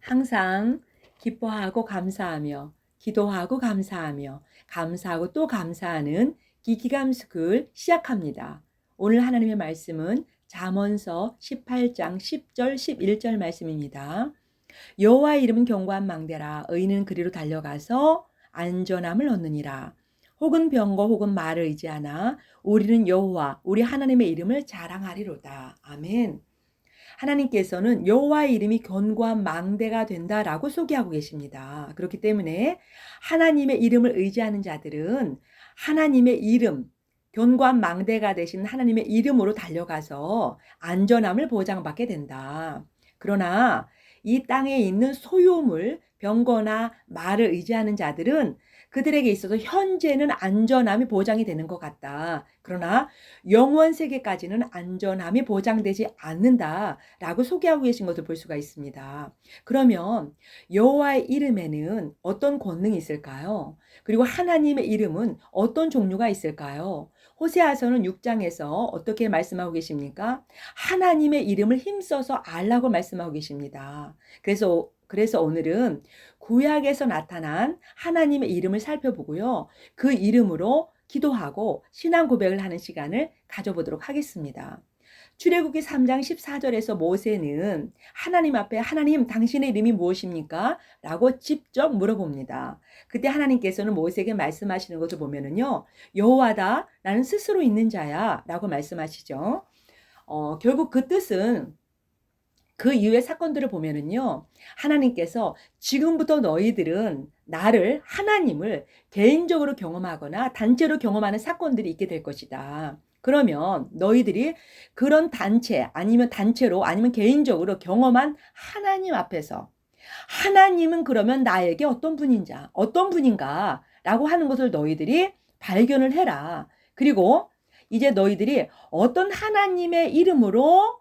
항상 기뻐하고 감사하며 기도하고 감사하며 감사하고 또 감사하는 기기감숙을 시작합니다. 오늘 하나님의 말씀은 잠언서 18장 10절 11절 말씀입니다. 여호와의 이름은 견고한 망대라 의인은 그리로 달려가서 안전함을 얻느니라. 혹은 병거 혹은 말을 의지하나 우리는 여호와 우리 하나님의 이름을 자랑하리로다. 아멘. 하나님께서는 여호와의 이름이 견고한 망대가 된다라고 소개하고 계십니다. 그렇기 때문에 하나님의 이름을 의지하는 자들은 하나님의 이름, 견고한 망대가 되신 하나님의 이름으로 달려가서 안전함을 보장받게 된다. 그러나 이 땅에 있는 소유물, 병거나 말을 의지하는 자들은 그들에게 있어서 현재는 안전함이 보장이 되는 것 같다. 그러나 영원 세계까지는 안전함이 보장되지 않는다라고 소개하고 계신 것을 볼 수가 있습니다. 그러면 여호와의 이름에는 어떤 권능이 있을까요? 그리고 하나님의 이름은 어떤 종류가 있을까요? 호세아서는 6장에서 어떻게 말씀하고 계십니까? 하나님의 이름을 힘써서 알라고 말씀하고 계십니다. 그래서 오늘은 구약에서 나타난 하나님의 이름을 살펴보고요. 그 이름으로 기도하고 신앙 고백을 하는 시간을 가져보도록 하겠습니다. 출애굽기 3장 14절에서 모세는 하나님 앞에 하나님 당신의 이름이 무엇입니까? 라고 직접 물어봅니다. 그때 하나님께서는 모세에게 말씀하시는 것을 보면은요. 여호와다 나는 스스로 있는 자야 라고 말씀하시죠. 결국 그 뜻은 그 이후의 사건들을 보면은요. 하나님께서 지금부터 너희들은 나를 하나님을 개인적으로 경험하거나 단체로 경험하는 사건들이 있게 될 것이다. 그러면 너희들이 그런 단체 아니면 단체로 아니면 개인적으로 경험한 하나님 앞에서 하나님은 그러면 나에게 어떤 분인가 라고 하는 것을 너희들이 발견을 해라. 그리고 이제 너희들이 어떤 하나님의 이름으로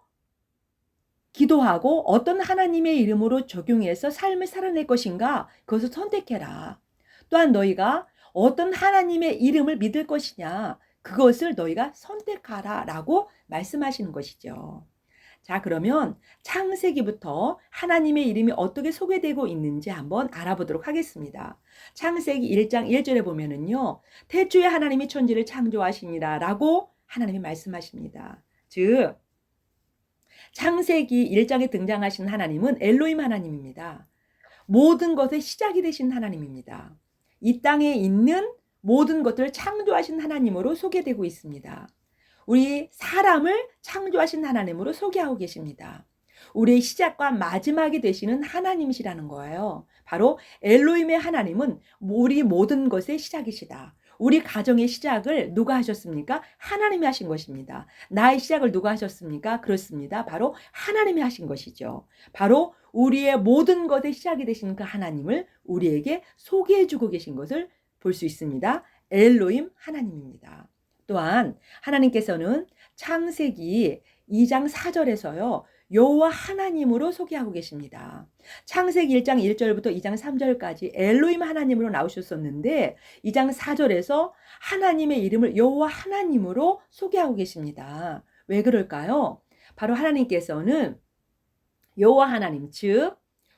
기도하고 어떤 하나님의 이름으로 적용해서 삶을 살아낼 것인가 그것을 선택해라. 또한 너희가 어떤 하나님의 이름을 믿을 것이냐 그것을 너희가 선택하라 라고 말씀하시는 것이죠. 자, 그러면 창세기부터 하나님의 이름이 어떻게 소개되고 있는지 한번 알아보도록 하겠습니다. 창세기 1장 1절에 보면은요. 태초에 하나님이 천지를 창조하시니라 라고 하나님이 말씀하십니다. 즉 창세기 1장에 등장하신 하나님은 엘로힘 하나님입니다. 모든 것의 시작이 되신 하나님입니다. 이 땅에 있는 모든 것들을 창조하신 하나님으로 소개되고 있습니다. 우리 사람을 창조하신 하나님으로 소개하고 계십니다. 우리의 시작과 마지막이 되시는 하나님이시라는 거예요. 바로 엘로힘의 하나님은 우리 모든 것의 시작이시다. 우리 가정의 시작을 누가 하셨습니까? 하나님이 하신 것입니다. 나의 시작을 누가 하셨습니까? 그렇습니다. 바로 하나님이 하신 것이죠. 바로 우리의 모든 것의 시작이 되신 그 하나님을 우리에게 소개해주고 계신 것을 볼 수 있습니다. 엘로힘 하나님입니다. 또한 하나님께서는 창세기 2장 4절에서요. 여호와 하나님으로 소개하고 계십니다. 창세기 1장 1절부터 2장 3절까지 엘로힘 하나님으로 나오셨었는데 2장 4절에서 하나님의 이름을 여호와 하나님으로 소개하고 계십니다. 왜 그럴까요? 바로 하나님께서는 여호와 하나님, 즉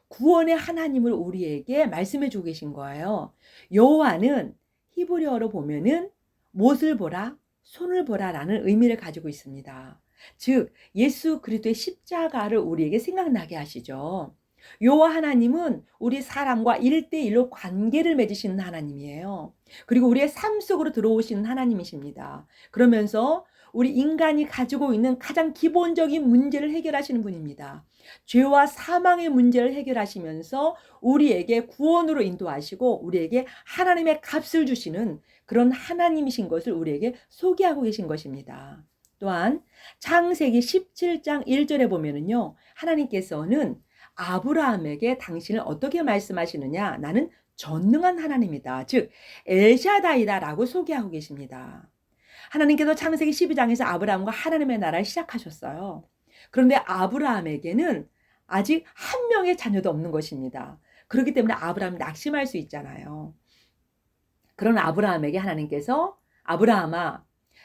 구원의 하나님을 우리에게 말씀해 주고 계신 거예요. 여호와는 히브리어로 보면은 못을 보라, 손을 보라라는 의미를 가지고 있습니다. 즉 예수 그리스도의 십자가를 우리에게 생각나게 하시죠. 여호와 하나님은 우리 사람과 1대1로 관계를 맺으시는 하나님이에요. 그리고 우리의 삶 속으로 들어오시는 하나님이십니다. 그러면서 우리 인간이 가지고 있는 가장 기본적인 문제를 해결하시는 분입니다. 죄와 사망의 문제를 해결하시면서 우리에게 구원으로 인도하시고 우리에게 하나님의 값을 주시는 그런 하나님이신 것을 우리에게 소개하고 계신 것입니다. 또한 창세기 17장 1절에 보면은요. 하나님께서는 아브라함에게 당신을 어떻게 말씀하시느냐? 나는 전능한 하나님이다. 즉 엘샤다이다라고 소개하고 계십니다. 하나님께서 창세기 12장에서 아브라함과 하나님의 나라를 시작하셨어요. 그런데 아브라함에게는 아직 한 명의 자녀도 없는 것입니다. 그렇기 때문에 아브라함이 낙심할 수 있잖아요. 그런 아브라함에게 하나님께서 아브라함아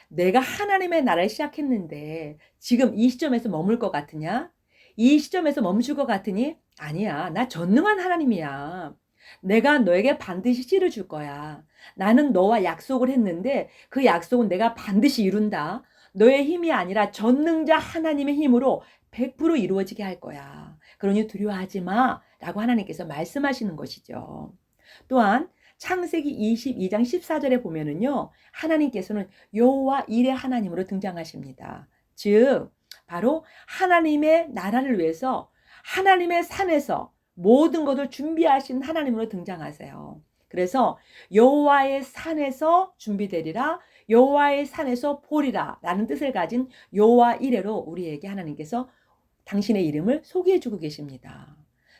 내가 하나님의 나라를 시작했는데 지금 이 시점에서 머물 것 같으냐? 이 시점에서 멈출 것 같으니 아니야. 나 전능한 하나님이야. 내가 너에게 반드시 씨를 줄 거야. 나는 너와 약속을 했는데 그 약속은 내가 반드시 이룬다. 너의 힘이 아니라 전능자 하나님의 힘으로 100% 이루어지게 할 거야. 그러니 두려워하지 마. 라고 하나님께서 말씀하시는 것이죠. 또한 창세기 22장 14절에 보면은요. 하나님께서는 여호와 일의 하나님으로 등장하십니다. 즉 바로 하나님의 나라를 위해서 하나님의 산에서 모든 것을 준비하신 하나님으로 등장하세요. 그래서 여호와의 산에서 준비되리라, 여호와의 산에서 보리라 라는 뜻을 가진 여호와 이레로 우리에게 하나님께서 당신의 이름을 소개해주고 계십니다.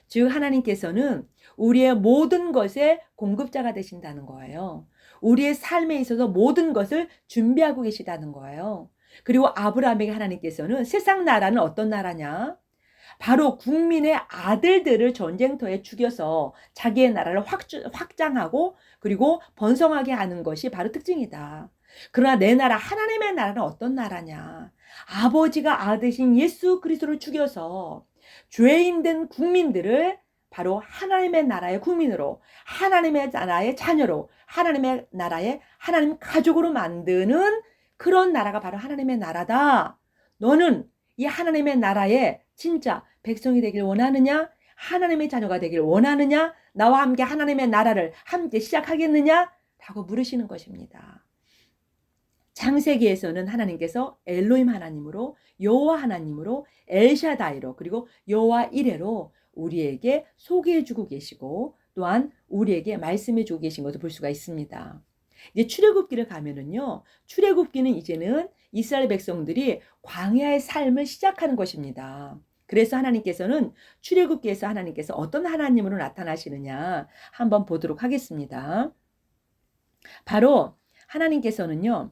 즉 하나님께서는 우리의 모든 것의 공급자가 되신다는 거예요. 우리의 삶에 있어서 모든 것을 준비하고 계시다는 거예요. 그리고 아브라함에게 하나님께서는 세상 나라는 어떤 나라냐? 바로 국민의 아들들을 전쟁터에 죽여서 자기의 나라를 확장하고 그리고 번성하게 하는 것이 바로 특징이다. 그러나 내 나라 하나님의 나라는 어떤 나라냐? 아버지가 아들이신 예수 그리스도를 죽여서 죄인된 국민들을 바로 하나님의 나라의 국민으로, 하나님의 나라의 자녀로, 하나님의 나라의 하나님 가족으로 만드는 그런 나라가 바로 하나님의 나라다. 너는 이 하나님의 나라의 진짜 백성이 되길 원하느냐? 하나님의 자녀가 되길 원하느냐? 나와 함께 하나님의 나라를 함께 시작하겠느냐? 라고 물으시는 것입니다. 창세기에서는 하나님께서 엘로힘 하나님으로, 여호와 하나님으로, 엘샤다이로, 그리고 여호와 이레로 우리에게 소개해주고 계시고 또한 우리에게 말씀해주고 계신 것을 볼 수가 있습니다. 이제 출애굽기를 가면은요, 출애굽기는 이제는 이스라엘 백성들이 광야의 삶을 시작하는 것입니다. 그래서 하나님께서는 출애굽기에서 하나님께서 어떤 하나님으로 나타나시느냐 한번 보도록 하겠습니다. 바로 하나님께서는요,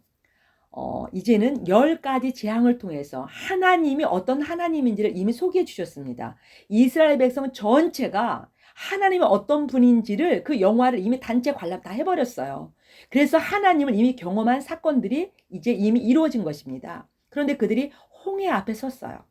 이제는 10가지 재앙을 통해서 하나님이 어떤 하나님인지를 이미 소개해 주셨습니다. 이스라엘 백성 전체가 하나님이 어떤 분인지를 그 영화를 이미 단체 관람 다 해버렸어요. 그래서 하나님을 이미 경험한 사건들이 이제 이미 이루어진 것입니다. 그런데 그들이 홍해 앞에 섰어요.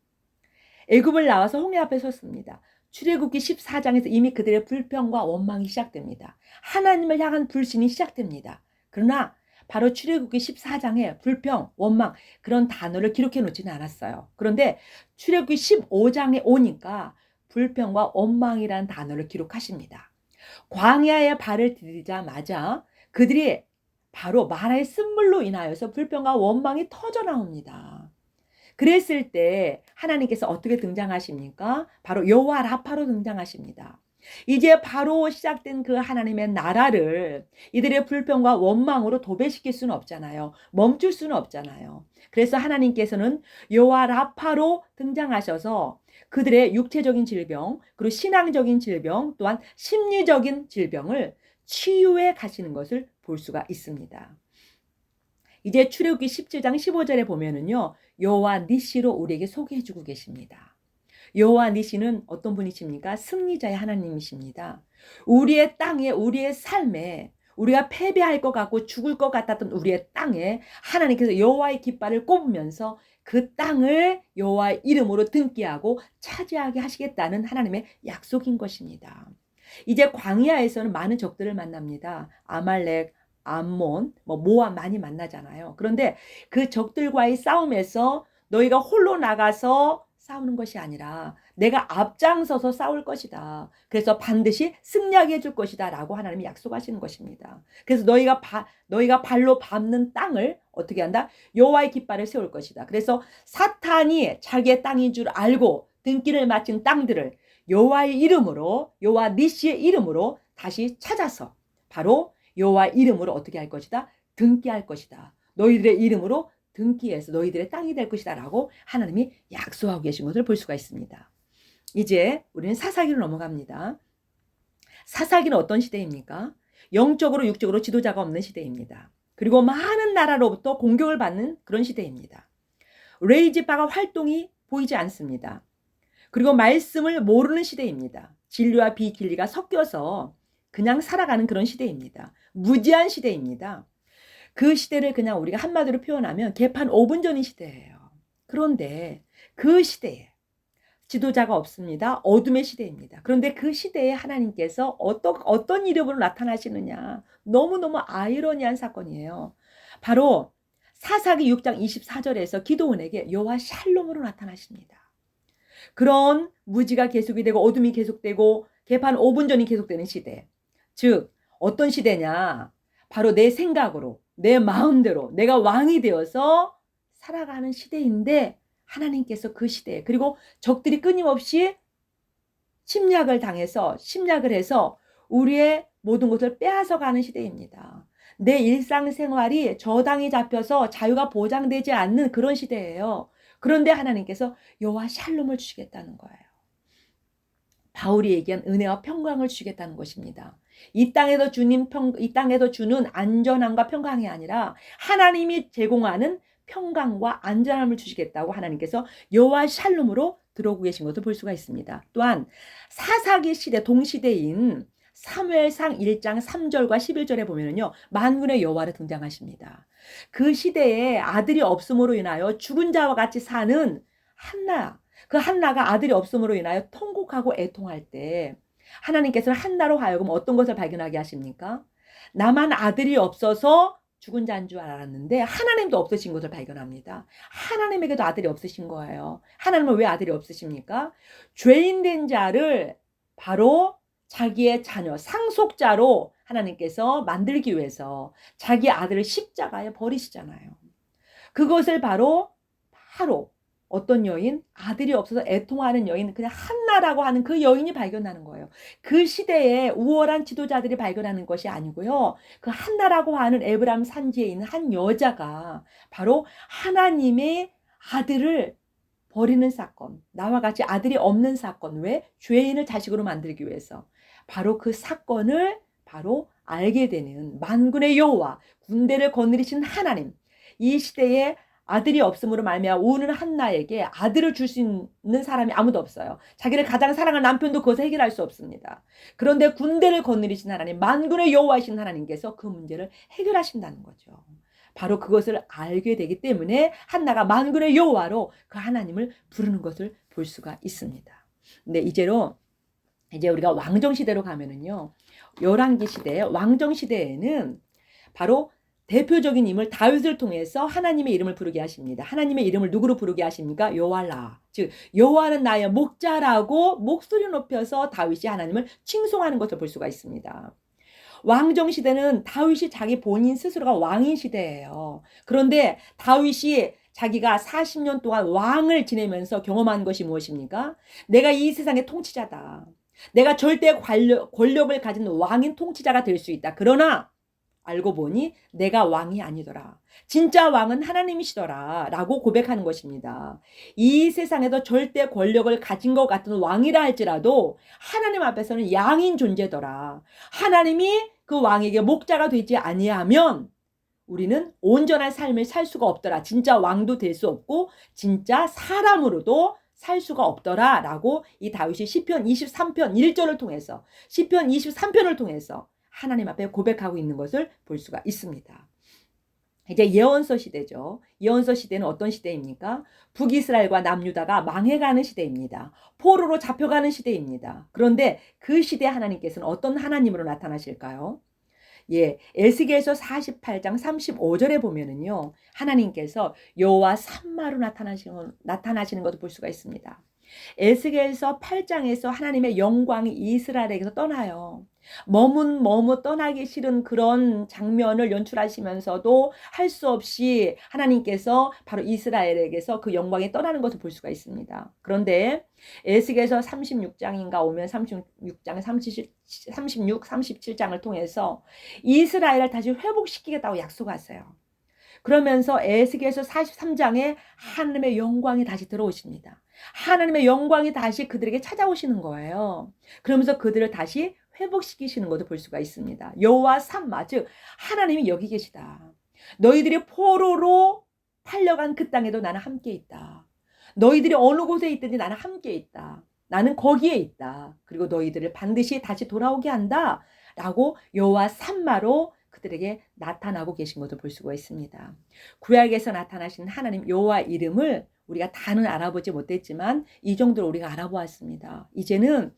애굽을 나와서 홍해 앞에 섰습니다. 출애굽기 14장에서 이미 그들의 불평과 원망이 시작됩니다. 하나님을 향한 불신이 시작됩니다. 그러나 바로 출애굽기 14장에 불평, 원망 그런 단어를 기록해 놓지는 않았어요. 그런데 출애굽기 15장에 오니까 불평과 원망이라는 단어를 기록하십니다. 광야에 발을 디디자마자 그들이 바로 마라의 쓴물로 인하여서 불평과 원망이 터져 나옵니다. 그랬을 때 하나님께서 어떻게 등장하십니까? 바로 여호와 라파로 등장하십니다. 이제 바로 시작된 그 하나님의 나라를 이들의 불평과 원망으로 도배시킬 수는 없잖아요. 멈출 수는 없잖아요. 그래서 하나님께서는 여호와 라파로 등장하셔서 그들의 육체적인 질병, 그리고 신앙적인 질병, 또한 심리적인 질병을 치유해 가시는 것을 볼 수가 있습니다. 이제 출애굽기 17장 15절에 보면은요, 여호와 니시로 우리에게 소개해주고 계십니다. 여호와 니시는 어떤 분이십니까? 승리자의 하나님이십니다. 우리의 땅에, 우리의 삶에 우리가 패배할 것 같고 죽을 것 같았던 우리의 땅에 하나님께서 여호와의 깃발을 꼽으면서 그 땅을 여호와의 이름으로 등기하고 차지하게 하시겠다는 하나님의 약속인 것입니다. 이제 광야에서는 많은 적들을 만납니다. 아말렉, 암몬, 모압 많이 만나잖아요. 그런데 그 적들과의 싸움에서 너희가 홀로 나가서 싸우는 것이 아니라 내가 앞장서서 싸울 것이다. 그래서 반드시 승리하게 해줄 것이다 라고 하나님이 약속하시는 것입니다. 그래서 너희가 발로 밟는 땅을 어떻게 한다? 여호와의 깃발을 세울 것이다. 그래서 사탄이 자기의 땅인 줄 알고 등기를 마친 땅들을 여호와의 이름으로, 여호와 니시의 이름으로 다시 찾아서 바로 여호와 이름으로 어떻게 할 것이다? 등기할 것이다. 너희들의 이름으로 등기해서 너희들의 땅이 될 것이다 라고 하나님이 약속하고 계신 것을 볼 수가 있습니다. 이제 우리는 사사기로 넘어갑니다. 사사기는 어떤 시대입니까? 영적으로 육적으로 지도자가 없는 시대입니다. 그리고 많은 나라로부터 공격을 받는 그런 시대입니다. 레이지파가 활동이 보이지 않습니다. 그리고 말씀을 모르는 시대입니다. 진리와 비진리가 섞여서 그냥 살아가는 그런 시대입니다. 무지한 시대입니다. 그 시대를 그냥 우리가 한마디로 표현하면 개판 5분 전인 시대예요. 그런데 그 시대에 지도자가 없습니다. 어둠의 시대입니다. 그런데 그 시대에 하나님께서 어떤 이름으로 나타나시느냐. 너무너무 아이러니한 사건이에요. 바로 사사기 6장 24절에서 기드온에게 여호와 샬롬으로 나타나십니다. 그런 무지가 계속이 되고 어둠이 계속되고 개판 5분 전이 계속되는 시대. 즉 어떤 시대냐. 바로 내 생각으로 내 마음대로 내가 왕이 되어서 살아가는 시대인데 하나님께서 그 시대에 그리고 적들이 끊임없이 침략을 해서 우리의 모든 것을 빼앗아가는 시대입니다. 내 일상생활이 저당이 잡혀서 자유가 보장되지 않는 그런 시대예요. 그런데 하나님께서 여호와 샬롬을 주시겠다는 거예요. 바울이 얘기한 은혜와 평강을 주시겠다는 것입니다. 이 땅에서 주는 안전함과 평강이 아니라 하나님이 제공하는 평강과 안전함을 주시겠다고 하나님께서 여호와 샬롬으로 들어오고 계신 것을 볼 수가 있습니다. 또한 사사기 시대 동시대인 사무엘상 1장 3절과 11절에 보면은요. 만군의 여호와를 등장하십니다. 그 시대에 아들이 없음으로 인하여 죽은 자와 같이 사는 한나, 그 한나가 아들이 없음으로 인하여 통곡하고 애통할 때 하나님께서는 한나로 하여금 어떤 것을 발견하게 하십니까? 나만 아들이 없어서 죽은 자인 줄 알았는데 하나님도 없으신 것을 발견합니다. 하나님에게도 아들이 없으신 거예요. 하나님은 왜 아들이 없으십니까? 죄인된 자를 바로 자기의 자녀, 상속자로 하나님께서 만들기 위해서 자기 아들을 십자가에 버리시잖아요. 그것을 바로 어떤 여인, 아들이 없어서 애통하는 여인, 그냥 한나라고 하는 그 여인이 발견하는 거예요. 그 시대에 우월한 지도자들이 발견하는 것이 아니고요. 그 한나라고 하는 에브라임 산지에 있는 한 여자가 바로 하나님의 아들을 버리는 사건, 나와 같이 아들이 없는 사건, 왜? 죄인을 자식으로 만들기 위해서. 바로 그 사건을 바로 알게 되는 만군의 여호와, 군대를 거느리신 하나님, 이 시대에 아들이 없음으로 말미암아 우는 한나에게 아들을 줄 수 있는 사람이 아무도 없어요. 자기를 가장 사랑하는 남편도 그것을 해결할 수 없습니다. 그런데 군대를 거느리신 하나님, 만군의 여호와이신 하나님께서 그 문제를 해결하신다는 거죠. 바로 그것을 알게 되기 때문에 한나가 만군의 여호와로 그 하나님을 부르는 것을 볼 수가 있습니다. 근데 이제 우리가 왕정시대로 가면은요. 열왕기 시대, 왕정시대에는 바로 대표적인 인물 다윗을 통해서 하나님의 이름을 부르게 하십니다. 하나님의 이름을 누구로 부르게 하십니까? 여호와라. 즉 여호와는 나의 목자라고 목소리 높여서 다윗이 하나님을 칭송하는 것을 볼 수가 있습니다. 왕정시대는 다윗이 자기 본인 스스로가 왕인 시대예요. 그런데 다윗이 자기가 40년 동안 왕을 지내면서 경험한 것이 무엇입니까? 내가 이 세상의 통치자다. 내가 절대 권력을 가진 왕인 통치자가 될 수 있다. 그러나 알고 보니 내가 왕이 아니더라. 진짜 왕은 하나님이시더라. 라고 고백하는 것입니다. 이 세상에서 절대 권력을 가진 것 같은 왕이라 할지라도 하나님 앞에서는 양인 존재더라. 하나님이 그 왕에게 목자가 되지 아니하면 우리는 온전한 삶을 살 수가 없더라. 진짜 왕도 될 수 없고 진짜 사람으로도 살 수가 없더라. 라고 이 다윗이 시편 23편 1절을 통해서 시편 23편을 통해서 하나님 앞에 고백하고 있는 것을 볼 수가 있습니다. 이제 예언서 시대죠. 예언서 시대는 어떤 시대입니까? 북이스라엘과 남유다가 망해가는 시대입니다. 포로로 잡혀가는 시대입니다. 그런데 그 시대에 하나님께서는 어떤 하나님으로 나타나실까요? 에스겔서 48장 35절에 보면은요. 하나님께서 여호와 삼마로 나타나시는 것을 볼 수가 있습니다. 에스겔서 8장에서 하나님의 영광이 이스라엘에게서 떠나요. 머뭇 떠나기 싫은 그런 장면을 연출하시면서도 할 수 없이 하나님께서 바로 이스라엘에게서 그 영광이 떠나는 것을 볼 수가 있습니다. 그런데 에스겔서 36장인가 오면 36장 36, 37장을 통해서 이스라엘을 다시 회복시키겠다고 약속하세요. 그러면서 에스겔서 43장에 하나님의 영광이 다시 들어오십니다. 하나님의 영광이 다시 그들에게 찾아오시는 거예요. 그러면서 그들을 다시 회복시키시는 것을 볼 수가 있습니다. 여호와 삼마, 즉 하나님이 여기 계시다. 너희들이 포로로 팔려간 그 땅에도 나는 함께 있다. 너희들이 어느 곳에 있든지 나는 함께 있다. 나는 거기에 있다. 그리고 너희들을 반드시 다시 돌아오게 한다. 라고 여호와 삼마로 그들에게 나타나고 계신 것을 볼 수가 있습니다. 구약에서 나타나신 하나님 여호와 이름을 우리가 다는 알아보지 못했지만 이 정도로 우리가 알아보았습니다. 이제는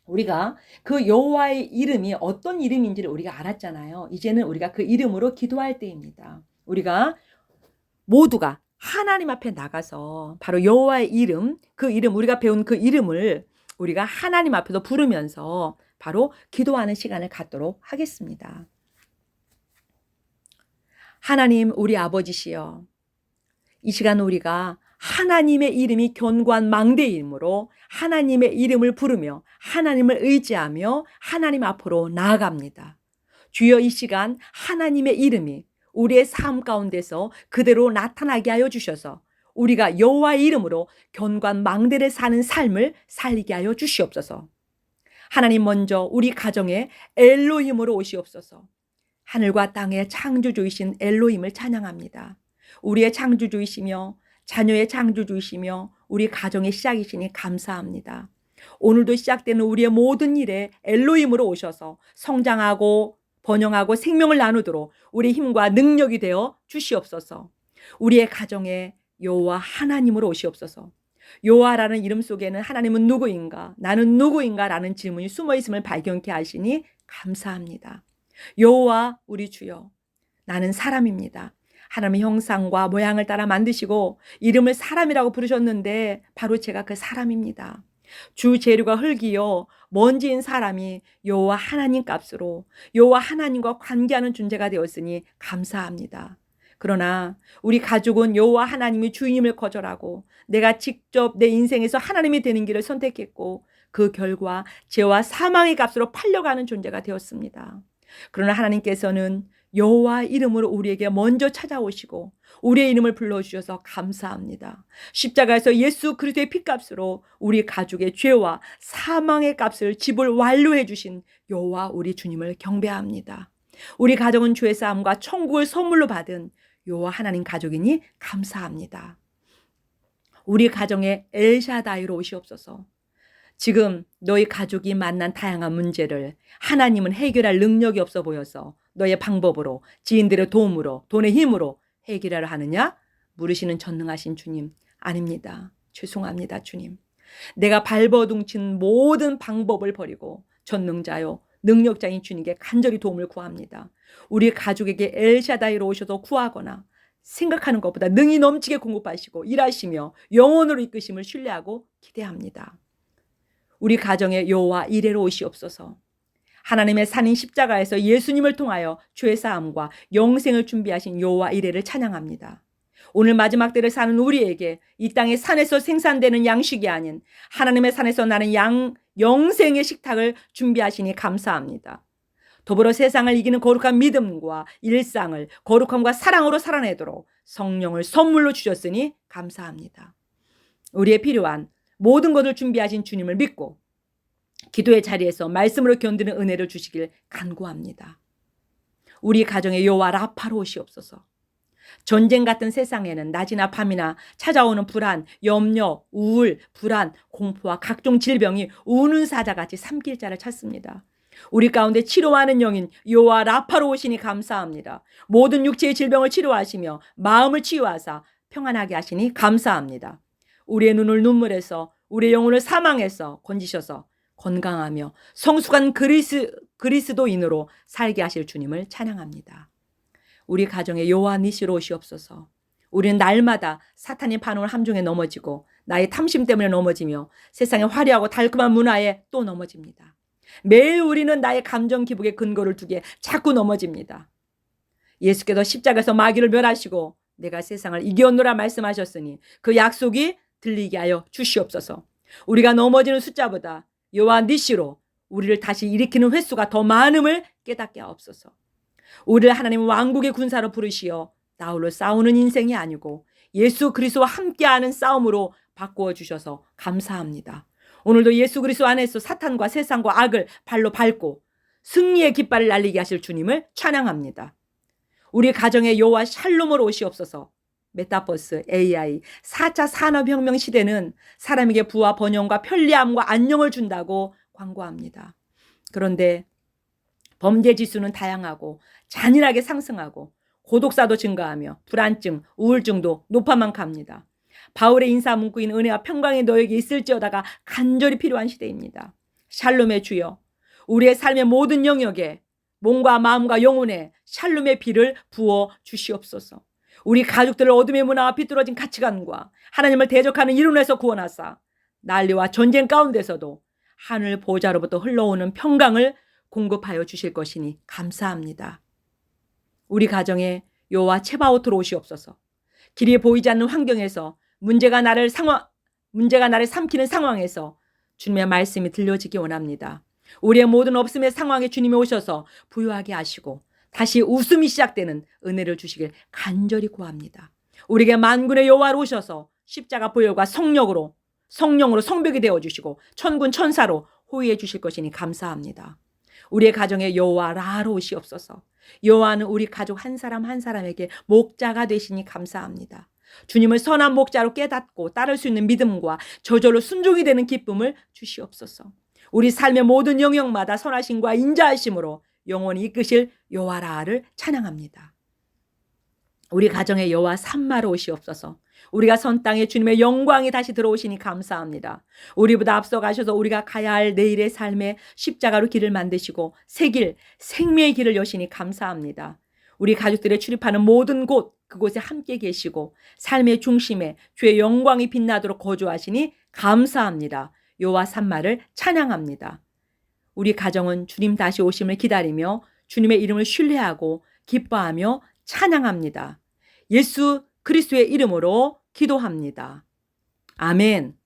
우리가 그 여호와의 이름이 어떤 이름인지를 우리가 알았잖아요. 이제는 우리가 그 이름으로 기도할 때입니다. 우리가 모두가 하나님 앞에 나가서 바로 여호와의 이름, 그 이름, 우리가 배운 그 이름을 우리가 하나님 앞에서 부르면서 바로 기도하는 시간을 갖도록 하겠습니다. 하나님 우리 아버지시여, 이 시간 우리가 하나님의 이름이 견고한 망대이므로 하나님의 이름을 부르며 하나님을 의지하며 하나님 앞으로 나아갑니다. 주여, 이 시간 하나님의 이름이 우리의 삶 가운데서 그대로 나타나게 하여 주셔서 우리가 여호와의 이름으로 견고한 망대를 사는 삶을 살게 하여 주시옵소서. 하나님, 먼저 우리 가정에 엘로힘으로 오시옵소서. 하늘과 땅의 창조주이신 엘로힘을 찬양합니다. 우리의 창조주이시며 자녀의 창조주이시며 우리 가정의 시작이시니 감사합니다. 오늘도 시작되는 우리의 모든 일에 엘로힘으로 오셔서 성장하고 번영하고 생명을 나누도록 우리 힘과 능력이 되어 주시옵소서. 우리의 가정에 여호와 하나님으로 오시옵소서. 여호와라는 이름 속에는 하나님은 누구인가, 나는 누구인가 라는 질문이 숨어있음을 발견케 하시니 감사합니다. 여호와 우리 주여, 나는 사람입니다. 하나님의 형상과 모양을 따라 만드시고 이름을 사람이라고 부르셨는데 바로 제가 그 사람입니다. 주 재료가 흙이요 먼지인 사람이 여호와 하나님 값으로 여호와 하나님과 관계하는 존재가 되었으니 감사합니다. 그러나 우리 가족은 여호와 하나님이 주님을 거절하고 내가 직접 내 인생에서 하나님이 되는 길을 선택했고 그 결과 죄와 사망의 값으로 팔려가는 존재가 되었습니다. 그러나 하나님께서는 여호와 이름으로 우리에게 먼저 찾아오시고 우리의 이름을 불러주셔서 감사합니다. 십자가에서 예수 그리스도의 피값으로 우리 가족의 죄와 사망의 값을 지불 완료해 주신 여호와 우리 주님을 경배합니다. 우리 가정은 죄 사함과 천국을 선물로 받은 여호와 하나님 가족이니 감사합니다. 우리 가정에 엘샤다이로 오시옵소서. 지금 너희 가족이 만난 다양한 문제를 하나님은 해결할 능력이 없어 보여서 너의 방법으로, 지인들의 도움으로, 돈의 힘으로 해결하려 하느냐? 물으시는 전능하신 주님, 아닙니다. 죄송합니다, 주님. 내가 발버둥친 모든 방법을 버리고 전능자요 능력자인 주님께 간절히 도움을 구합니다. 우리 가족에게 엘샤다이로 오셔서 구하거나 생각하는 것보다 능히 넘치게 공급하시고 일하시며 영원으로 이끄심을 신뢰하고 기대합니다. 우리 가정에 여호와 이레로 오시옵소서. 하나님의 산인 십자가에서 예수님을 통하여 죄사함과 영생을 준비하신 여호와 이레를 찬양합니다. 오늘 마지막 때를 사는 우리에게 이 땅의 산에서 생산되는 양식이 아닌 하나님의 산에서 나는 영생의 식탁을 준비하시니 감사합니다. 더불어 세상을 이기는 거룩한 믿음과 일상을 거룩함과 사랑으로 살아내도록 성령을 선물로 주셨으니 감사합니다. 우리의 필요한 모든 것을 준비하신 주님을 믿고 기도의 자리에서 말씀으로 견디는 은혜를 주시길 간구합니다. 우리 가정에 여호와 라파로 오시옵소서. 전쟁 같은 세상에는 낮이나 밤이나 찾아오는 불안, 염려, 우울, 불안, 공포와 각종 질병이 우는 사자같이 삼킬 자를 찾습니다. 우리 가운데 치료하는 영인 여호와 라파로 오시니 감사합니다. 모든 육체의 질병을 치료하시며 마음을 치유하사 평안하게 하시니 감사합니다. 우리의 눈을 눈물에서 우리의 영혼을 사망에서 건지셔서 건강하며 성숙한 그리스도인으로 살게 하실 주님을 찬양합니다. 우리 가정에 여호와 니시로 오시옵소서. 우리는 날마다 사탄의 반응을 함정에 넘어지고 나의 탐심 때문에 넘어지며 세상의 화려하고 달콤한 문화에 또 넘어집니다. 매일 우리는 나의 감정 기복에 근거를 두게 자꾸 넘어집니다. 예수께서 십자가에서 마귀를 멸하시고 내가 세상을 이겼노라 말씀하셨으니 그 약속이 들리게 하여 주시옵소서. 우리가 넘어지는 숫자보다 여호와 니시로 우리를 다시 일으키는 횟수가 더 많음을 깨닫게 하옵소서. 우리를 하나님 왕국의 군사로 부르시어 나 홀로 싸우는 인생이 아니고 예수 그리스도와 함께하는 싸움으로 바꾸어 주셔서 감사합니다. 오늘도 예수 그리스도 안에서 사탄과 세상과 악을 발로 밟고 승리의 깃발을 날리게 하실 주님을 찬양합니다. 우리 가정에 여호와 샬롬으로 오시옵소서. 메타버스, AI, 4차 산업혁명 시대는 사람에게 부와 번영과 편리함과 안녕을 준다고 광고합니다. 그런데 범죄 지수는 다양하고 잔인하게 상승하고 고독사도 증가하며 불안증, 우울증도 높아만 갑니다. 바울의 인사 문구인 은혜와 평강이 너에게 있을지어다가 간절히 필요한 시대입니다. 샬롬의 주여, 우리의 삶의 모든 영역에 몸과 마음과 영혼에 샬롬의 비를 부어 주시옵소서. 우리 가족들을 어둠의 문화와 비뚤어진 가치관과 하나님을 대적하는 이론에서 구원하사 난리와 전쟁 가운데서도 하늘 보좌로부터 흘러오는 평강을 공급하여 주실 것이니 감사합니다. 우리 가정에 여호와 체바오트로 오시옵소서. 길이 보이지 않는 환경에서 문제가 나를 삼키는 상황에서 주님의 말씀이 들려지기 원합니다. 우리의 모든 없음의 상황에 주님이 오셔서 부유하게 하시고 다시 웃음이 시작되는 은혜를 주시길 간절히 구합니다. 우리에게 만군의 여호와로 오셔서 십자가 보혈과 성령으로 성벽이 되어주시고 천군 천사로 호위해 주실 것이니 감사합니다. 우리의 가정에 여호와 라로 오시옵소서. 여호와는 우리 가족 한 사람 한 사람에게 목자가 되시니 감사합니다. 주님을 선한 목자로 깨닫고 따를 수 있는 믿음과 저절로 순종이 되는 기쁨을 주시옵소서. 우리 삶의 모든 영역마다 선하심과 인자하심으로 영원히 이끄실 여호와 라를 찬양합니다. 우리 가정에 여호와 삼마로 오시옵소서. 우리가 선 땅에 주님의 영광이 다시 들어오시니 감사합니다. 우리보다 앞서가셔서 우리가 가야 할 내일의 삶에 십자가로 길을 만드시고 새 길, 생명의 길을 여시니 감사합니다. 우리 가족들의 출입하는 모든 곳, 그곳에 함께 계시고 삶의 중심에 주의 영광이 빛나도록 거주하시니 감사합니다. 여호와 삼마를 찬양합니다. 우리 가정은 주님 다시 오심을 기다리며 주님의 이름을 신뢰하고 기뻐하며 찬양합니다. 예수 그리스도의 이름으로 기도합니다. 아멘.